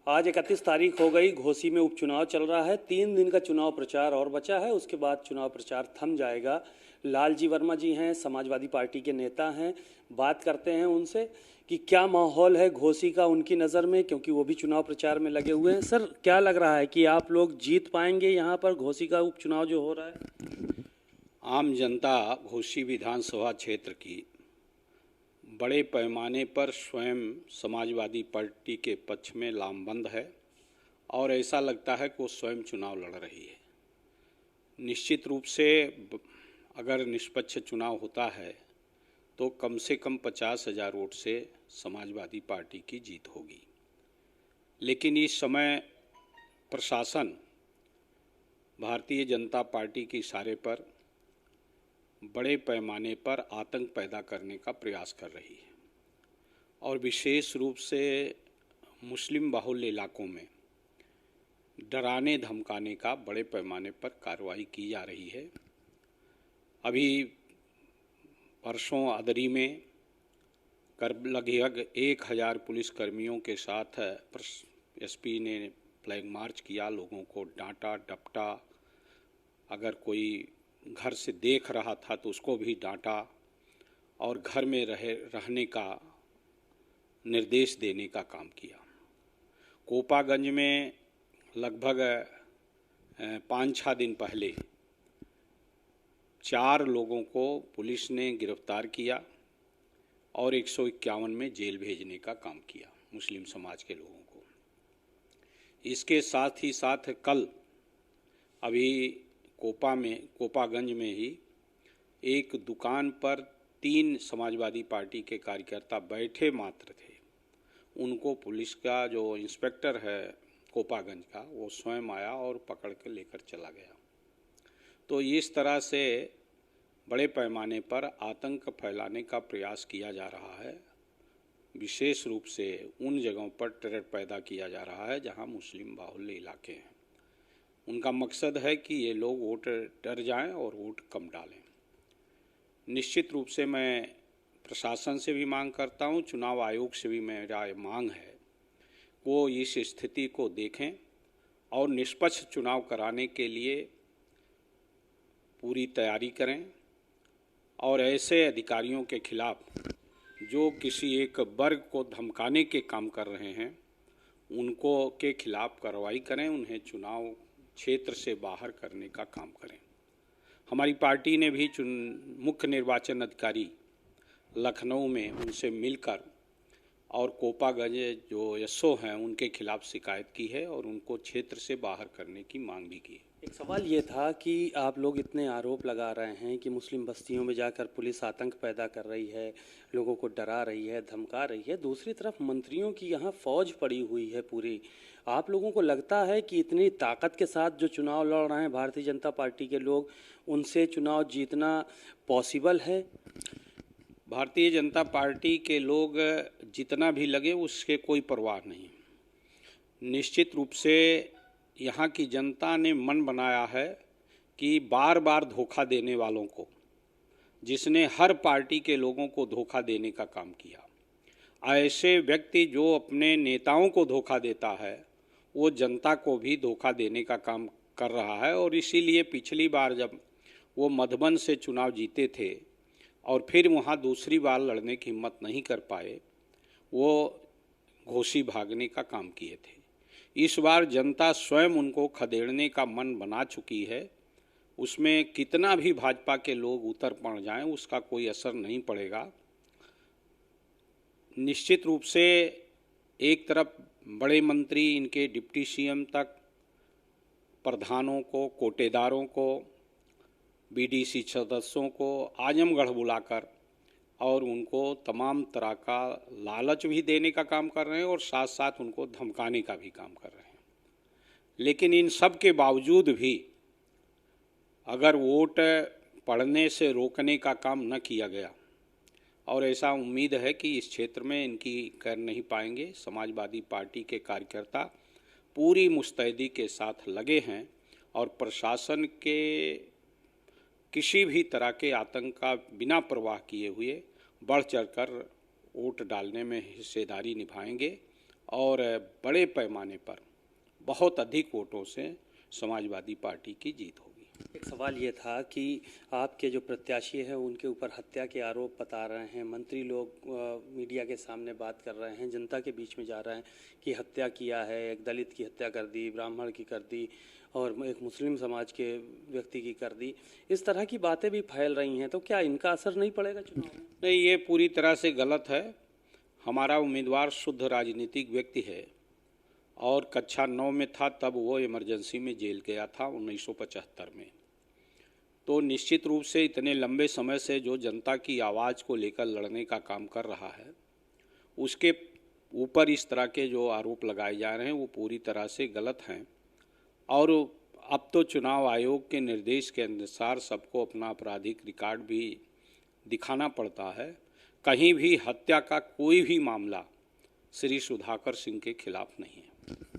आज 31 तारीख हो गई। घोसी में उपचुनाव चल रहा है। 3 दिन का चुनाव प्रचार और बचा है, उसके बाद चुनाव प्रचार थम जाएगा। लालजी वर्मा जी हैं, समाजवादी पार्टी के नेता हैं। बात करते हैं उनसे कि क्या माहौल है घोसी का उनकी नज़र में, क्योंकि वो भी चुनाव प्रचार में लगे हुए हैं। सर, क्या लग रहा है कि आप लोग जीत पाएंगे यहाँ पर घोसी का उपचुनाव जो हो रहा है? आम जनता घोसी विधानसभा क्षेत्र की बड़े पैमाने पर स्वयं समाजवादी पार्टी के पक्ष में लामबंद है और ऐसा लगता है कि वो स्वयं चुनाव लड़ रही है। निश्चित रूप से अगर निष्पक्ष चुनाव होता है तो कम से कम 50,000 वोट से समाजवादी पार्टी की जीत होगी। लेकिन इस समय प्रशासन भारतीय जनता पार्टी के इशारे पर बड़े पैमाने पर आतंक पैदा करने का प्रयास कर रही है और विशेष रूप से मुस्लिम बाहुल्य इलाकों में डराने धमकाने का बड़े पैमाने पर कार्रवाई की जा रही है। अभी परसों अदरी में लगभग 1000 पुलिसकर्मियों के साथ एसपी ने फ्लैग मार्च किया, लोगों को डांटा डपटा, अगर कोई घर से देख रहा था तो उसको भी डांटा और घर में रहने का निर्देश देने का काम किया। कोपागंज में लगभग 5-6 दिन पहले 4 लोगों को पुलिस ने गिरफ्तार किया और 151 में जेल भेजने का काम किया मुस्लिम समाज के लोगों को। इसके साथ ही साथ कल अभी कोपागंज में ही एक दुकान पर 3 समाजवादी पार्टी के कार्यकर्ता बैठे मात्र थे, उनको पुलिस का जो इंस्पेक्टर है कोपागंज का वो स्वयं आया और पकड़ के लेकर चला गया। तो इस तरह से बड़े पैमाने पर आतंक फैलाने का प्रयास किया जा रहा है। विशेष रूप से उन जगहों पर टेरर पैदा किया जा रहा है जहां मुस्लिम बाहुल्य इलाके हैं। उनका मकसद है कि ये लोग वोट डर जाएं और वोट कम डालें। निश्चित रूप से मैं प्रशासन से भी मांग करता हूं, चुनाव आयोग से भी मेरा मांग है वो इस स्थिति को देखें और निष्पक्ष चुनाव कराने के लिए पूरी तैयारी करें और ऐसे अधिकारियों के खिलाफ जो किसी एक वर्ग को धमकाने के काम कर रहे हैं उनको के खिलाफ कार्रवाई करें, उन्हें चुनाव क्षेत्र से बाहर करने का काम करें। हमारी पार्टी ने भी मुख्य निर्वाचन अधिकारी लखनऊ में उनसे मिलकर और कोपागंज जो एसओ हैं उनके खिलाफ शिकायत की है और उनको क्षेत्र से बाहर करने की मांग भी की है। एक सवाल ये था कि आप लोग इतने आरोप लगा रहे हैं कि मुस्लिम बस्तियों में जाकर पुलिस आतंक पैदा कर रही है, लोगों को डरा रही है, धमका रही है। दूसरी तरफ मंत्रियों की यहाँ फौज पड़ी हुई है पूरी। आप लोगों को लगता है कि इतनी ताकत के साथ जो चुनाव लड़ रहे हैं भारतीय जनता पार्टी के लोग, उनसे चुनाव जीतना पॉसिबल है? भारतीय जनता पार्टी के लोग जितना भी लगे उसके कोई परवाह नहीं। निश्चित रूप से यहाँ की जनता ने मन बनाया है कि बार बार धोखा देने वालों को, जिसने हर पार्टी के लोगों को धोखा देने का काम किया, ऐसे व्यक्ति जो अपने नेताओं को धोखा देता है वो जनता को भी धोखा देने का काम कर रहा है। और इसीलिए पिछली बार जब वो मधुबन से चुनाव जीते थे और फिर वहाँ दूसरी बार लड़ने की हिम्मत नहीं कर पाए, वो घोसी भागने का काम किए थे। इस बार जनता स्वयं उनको खदेड़ने का मन बना चुकी है। उसमें कितना भी भाजपा के लोग उतर पड़ जाएं उसका कोई असर नहीं पड़ेगा। निश्चित रूप से एक तरफ बड़े मंत्री, इनके डिप्टी सीएम तक, प्रधानों को, कोटेदारों को, बीडीसी सदस्यों को आजमगढ़ बुलाकर और उनको तमाम तरह का लालच भी देने का काम कर रहे हैं और साथ साथ उनको धमकाने का भी काम कर रहे हैं। लेकिन इन सब के बावजूद भी अगर वोट पड़ने से रोकने का काम न किया गया, और ऐसा उम्मीद है कि इस क्षेत्र में इनकी कर नहीं पाएंगे, समाजवादी पार्टी के कार्यकर्ता पूरी मुस्तैदी के साथ लगे हैं और प्रशासन के किसी भी तरह के आतंक का बिना परवाह किए हुए बढ़ चढ़कर वोट डालने में हिस्सेदारी निभाएंगे और बड़े पैमाने पर बहुत अधिक वोटों से समाजवादी पार्टी की जीत होगी। एक सवाल ये था कि आपके जो प्रत्याशी हैं उनके ऊपर हत्या के आरोप बता रहे हैं, मंत्री लोग मीडिया के सामने बात कर रहे हैं, जनता के बीच में जा रहे हैं कि हत्या किया है, एक दलित की हत्या कर दी, ब्राह्मण की कर दी और एक मुस्लिम समाज के व्यक्ति की कर दी। इस तरह की बातें भी फैल रही हैं, तो क्या इनका असर नहीं पड़ेगा चुनाव में? नहीं, ये पूरी तरह से गलत है। हमारा उम्मीदवार शुद्ध राजनीतिक व्यक्ति है और कक्षा 9 में था तब वो इमरजेंसी में जेल गया था 1975 में। तो निश्चित रूप से इतने लंबे समय से जो जनता की आवाज़ को लेकर लड़ने का काम कर रहा है, उसके ऊपर इस तरह के जो आरोप लगाए जा रहे हैं वो पूरी तरह से गलत हैं। और अब तो चुनाव आयोग के निर्देश के अनुसार सबको अपना आपराधिक रिकॉर्ड भी दिखाना पड़ता है। कहीं भी हत्या का कोई भी मामला श्री सुधाकर सिंह के खिलाफ नहीं है।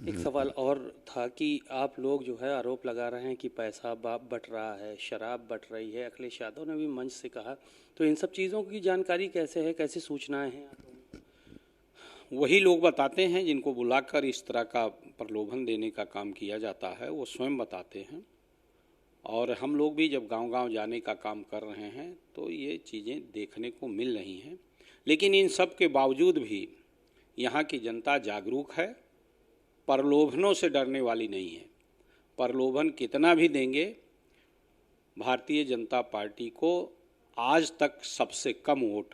एक सवाल और था कि आप लोग जो है आरोप लगा रहे हैं कि पैसा बट रहा है, शराब बट रही है, अखिलेश यादव ने भी मंच से कहा, तो इन सब चीज़ों की जानकारी कैसे है, कैसी सूचनाएं हैं आप लोगों को? वही लोग बताते हैं जिनको बुलाकर इस तरह का प्रलोभन देने का काम किया जाता है, वो स्वयं बताते हैं। और हम लोग भी जब गांव-गांव जाने का काम कर रहे हैं तो ये चीज़ें देखने को मिल रही हैं। लेकिन इन सब के बावजूद भी यहाँ की जनता जागरूक है, प्रलोभनों से डरने वाली नहीं है। प्रलोभन कितना भी देंगे, भारतीय जनता पार्टी को आज तक सबसे कम वोट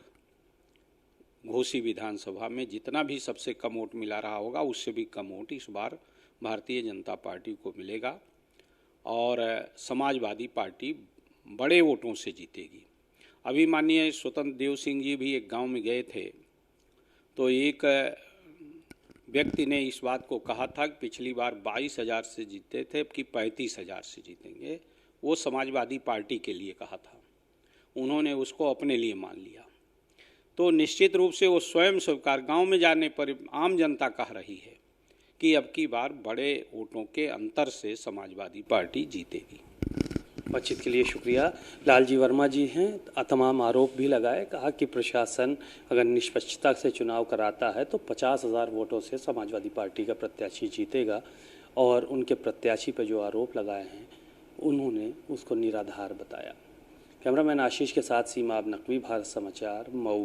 घोसी विधानसभा में जितना भी सबसे कम वोट मिला रहा होगा उससे भी कम वोट इस बार भारतीय जनता पार्टी को मिलेगा और समाजवादी पार्टी बड़े वोटों से जीतेगी। अभी माननीय स्वतंत्र देव सिंह जी भी एक गांव में गए थे तो एक व्यक्ति ने इस बात को कहा था कि पिछली बार 22,000 से जीते थे, अब की 35,000 से जीतेंगे। वो समाजवादी पार्टी के लिए कहा था, उन्होंने उसको अपने लिए मान लिया। तो निश्चित रूप से वो स्वयं स्वीकार गांव में जाने पर आम जनता कह रही है कि अब की बार बड़े वोटों के अंतर से समाजवादी पार्टी जीतेगी। बातचीत के लिए शुक्रिया। लालजी वर्मा जी हैं, तमाम आरोप भी लगाए, कहा कि प्रशासन अगर निष्पक्षता से चुनाव कराता है तो 50,000 वोटों से समाजवादी पार्टी का प्रत्याशी जीतेगा और उनके प्रत्याशी पर जो आरोप लगाए हैं उन्होंने उसको निराधार बताया। कैमरामैन आशीष के साथ सीमा अब नकवी, भारत समाचार, मऊ।